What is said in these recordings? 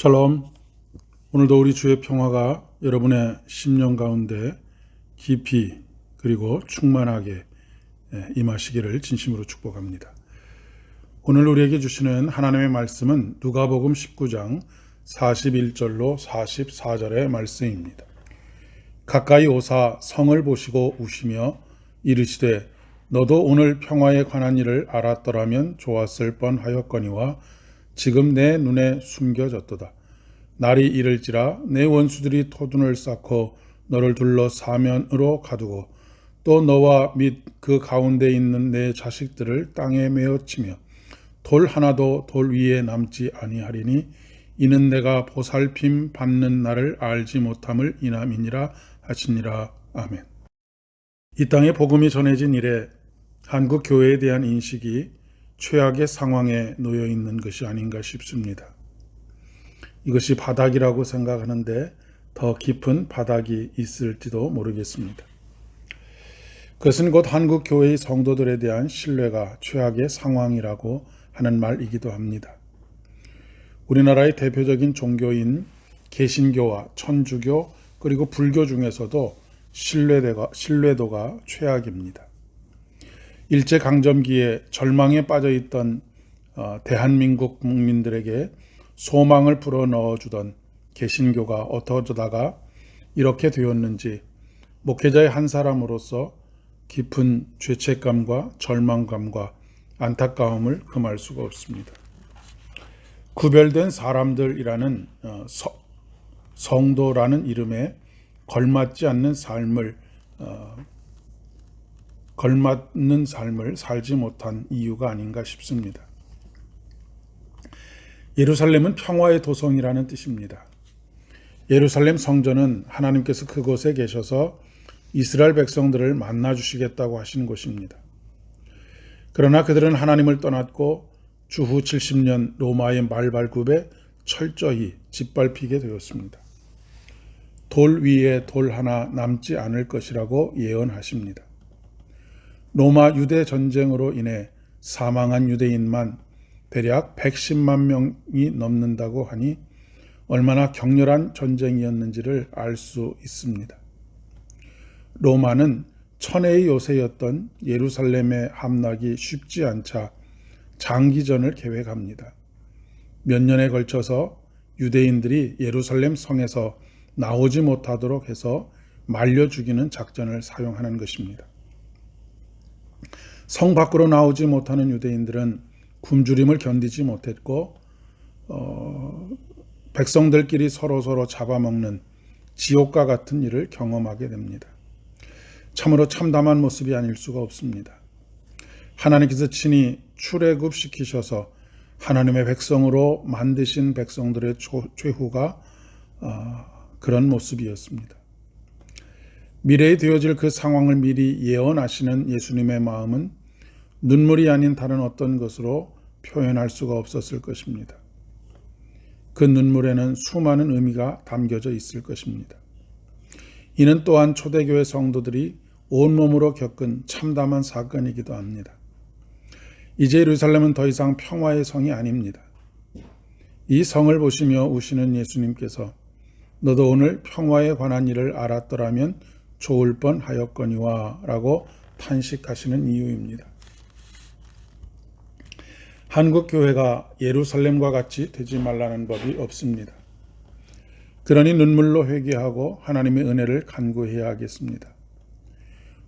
샬롬. 오늘도 우리 주의 평화가 여러분의 심령 가운데 깊이 그리고 충만하게 임하시기를 진심으로 축복합니다. 오늘 우리에게 주시는 하나님의 말씀은 누가복음 19장 41절로 44절의 말씀입니다. 가까이 오사 성을 보시고 우시며 이르시되 너도 오늘 평화에 관한 일을 알았더라면 좋았을 뻔하였거니와 지금 내 눈에 숨겨졌도다. 날이 이를지라 내 원수들이 토둔을 쌓고 너를 둘러 사면으로 가두고 또 너와 및 그 가운데 있는 내 자식들을 땅에 메어치며 돌 하나도 돌 위에 남지 아니하리니 이는 내가 보살핌 받는 날을 알지 못함을 인함이니라 하시니라. 아멘. 이 땅에 복음이 전해진 이래 한국 교회에 대한 인식이 최악의 상황에 놓여 있는 것이 아닌가 싶습니다. 이것이 바닥이라고 생각하는데 더 깊은 바닥이 있을지도 모르겠습니다. 그것은 곧 한국 교회의 성도들에 대한 신뢰가 최악의 상황이라고 하는 말이기도 합니다. 우리나라의 대표적인 종교인 개신교와 천주교 그리고 불교 중에서도 신뢰도가 최악입니다. 일제강점기에 절망에 빠져있던 대한민국 국민들에게 소망을 불어넣어주던 개신교가 어쩌다가 이렇게 되었는지 목회자의 한 사람으로서 깊은 죄책감과 절망감과 안타까움을 금할 수가 없습니다. 구별된 사람들이라는 성도라는 이름에 걸맞지 않는 걸맞는 삶을 살지 못한 이유가 아닌가 싶습니다. 예루살렘은 평화의 도성이라는 뜻입니다. 예루살렘 성전은 하나님께서 그곳에 계셔서 이스라엘 백성들을 만나 주시겠다고 하신 곳입니다. 그러나 그들은 하나님을 떠났고 주후 70년 로마의 말발굽에 철저히 짓밟히게 되었습니다. 돌 위에 돌 하나 남지 않을 것이라고 예언하십니다. 로마 유대 전쟁으로 인해 사망한 유대인만 대략 110만 명이 넘는다고 하니 얼마나 격렬한 전쟁이었는지를 알 수 있습니다. 로마는 천혜의 요새였던 예루살렘의 함락이 쉽지 않자 장기전을 계획합니다. 몇 년에 걸쳐서 유대인들이 예루살렘 성에서 나오지 못하도록 해서 말려 죽이는 작전을 사용하는 것입니다. 성 밖으로 나오지 못하는 유대인들은 굶주림을 견디지 못했고 백성들끼리 서로 잡아먹는 지옥과 같은 일을 경험하게 됩니다. 참으로 참담한 모습이 아닐 수가 없습니다. 하나님께서 친히 출애굽시키셔서 하나님의 백성으로 만드신 백성들의 최후가 그런 모습이었습니다. 미래에 되어질 그 상황을 미리 예언하시는 예수님의 마음은 눈물이 아닌 다른 어떤 것으로 표현할 수가 없었을 것입니다. 그 눈물에는 수많은 의미가 담겨져 있을 것입니다. 이는 또한 초대교회 성도들이 온몸으로 겪은 참담한 사건이기도 합니다. 이제 예루살렘은 더 이상 평화의 성이 아닙니다. 이 성을 보시며 우시는 예수님께서 너도 오늘 평화에 관한 일을 알았더라면 좋을 뻔하였거니와 라고 탄식하시는 이유입니다. 한국 교회가 예루살렘과 같이 되지 말라는 법이 없습니다. 그러니 눈물로 회개하고 하나님의 은혜를 간구해야 하겠습니다.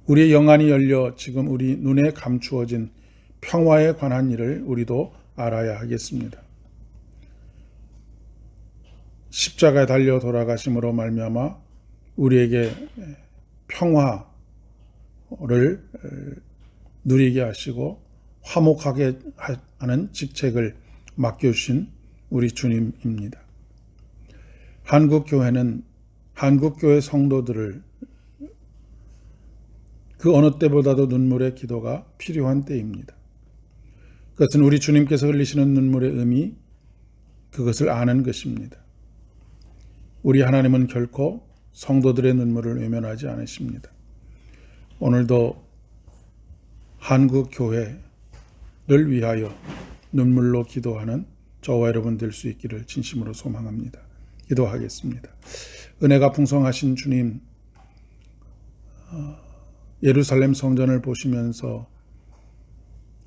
우리의 영안이 열려 지금 우리 눈에 감추어진 평화에 관한 일을 우리도 알아야 하겠습니다. 십자가에 달려 돌아가심으로 말미암아 우리에게 평화를 누리게 하시고 화목하게 하는 직책을 맡겨주신 우리 주님입니다. 한국교회는 한국교회 성도들을 그 어느 때보다도 눈물의 기도가 필요한 때입니다. 그것은 우리 주님께서 흘리시는 눈물의 의미, 그것을 아는 것입니다. 우리 하나님은 결코 성도들의 눈물을 외면하지 않으십니다. 오늘도 한국 교회를 위하여 눈물로 기도하는 저와 여러분 될 수 있기를 진심으로 소망합니다. 기도하겠습니다. 은혜가 풍성하신 주님, 예루살렘 성전을 보시면서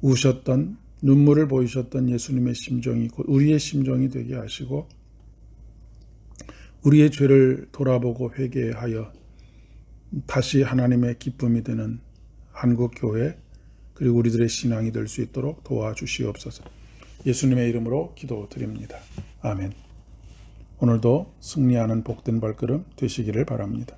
우셨던, 눈물을 보이셨던 예수님의 심정이 곧 우리의 심정이 되게 하시고 우리의 죄를 돌아보고 회개하여 다시 하나님의 기쁨이 되는 한국교회 그리고 우리들의 신앙이 될 수 있도록 도와주시옵소서. 예수님의 이름으로 기도드립니다. 아멘. 오늘도 승리하는 복된 발걸음 되시기를 바랍니다.